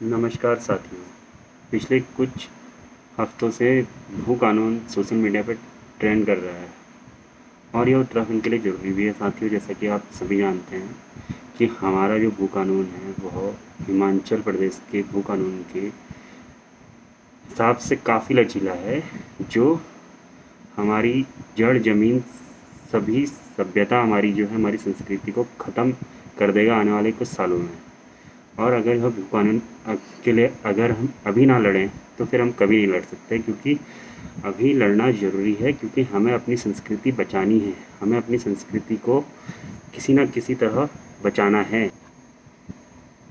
नमस्कार साथियों। पिछले कुछ हफ्तों से भू कानून सोशल मीडिया पर ट्रेंड कर रहा है और यह उत्तराखंड के लिए ज़रूरी भी है साथियों। जैसा कि आप सभी जानते हैं कि हमारा जो भू कानून है वह हिमाचल प्रदेश के भू कानून के हिसाब से काफ़ी लचीला है, जो हमारी जड़ ज़मीन सभी सभ्यता हमारी जो है हमारी संस्कृति को ख़त्म कर देगा आने वाले कुछ सालों में। और अगर यह भू कानून के लिए अगर हम अभी ना लड़ें तो फिर हम कभी नहीं लड़ सकते, क्योंकि अभी लड़ना ज़रूरी है, क्योंकि हमें अपनी संस्कृति बचानी है। हमें अपनी संस्कृति को किसी न किसी तरह बचाना है।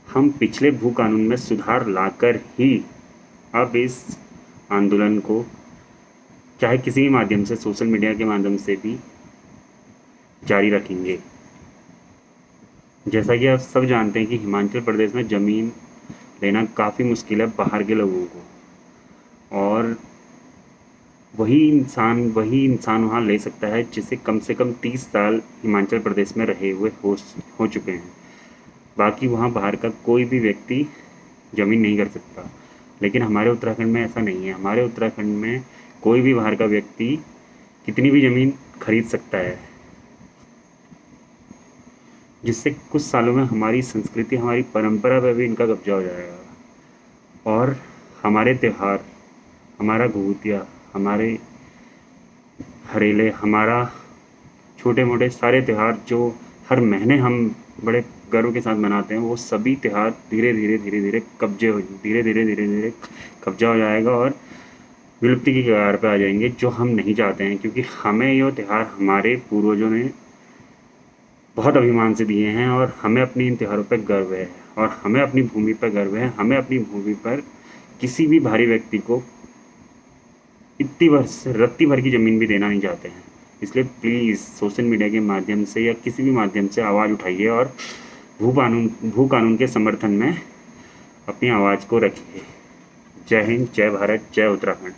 हम पिछले भू कानून में सुधार लाकर ही अब इस आंदोलन को चाहे किसी भी माध्यम से, सोशल मीडिया के माध्यम से भी जारी रखेंगे। जैसा कि आप सब जानते हैं कि हिमाचल प्रदेश में ज़मीन लेना काफ़ी मुश्किल है बाहर के लोगों को, और वही इंसान वहाँ ले सकता है जिसे कम से कम 30 साल हिमाचल प्रदेश में रहे हुए हो चुके हैं। बाकी वहाँ बाहर का कोई भी व्यक्ति ज़मीन नहीं कर सकता। लेकिन हमारे उत्तराखंड में ऐसा नहीं है। हमारे उत्तराखंड में कोई भी बाहर का व्यक्ति कितनी भी ज़मीन खरीद सकता है, जिससे कुछ सालों में हमारी संस्कृति, हमारी परंपरा पर भी इनका कब्जा हो जाएगा। और हमारे त्यौहार, हमारा घुघुतिया, हमारे हरेले, हमारा छोटे मोटे सारे त्यौहार जो हर महीने हम बड़े गर्व के साथ मनाते हैं, वो सभी त्यौहार धीरे धीरे कब्जा हो जाएगा और विलुप्ति की कगार पर आ जाएंगे, जो हम नहीं चाहते हैं। क्योंकि हमें ये त्यौहार हमारे पूर्वजों ने बहुत अभिमान से दिए हैं और हमें अपनी इन त्योहारों पर गर्व है, और हमें अपनी भूमि पर गर्व है। हमें अपनी भूमि पर किसी भी भारी व्यक्ति को इतनी रत्ती भर की ज़मीन भी देना नहीं चाहते हैं। इसलिए प्लीज़ सोशल मीडिया के माध्यम से या किसी भी माध्यम से आवाज़ उठाइए और भू कानून के समर्थन में अपनी आवाज़ को रखिए। जय हिंद, जय भारत, जय उत्तराखंड।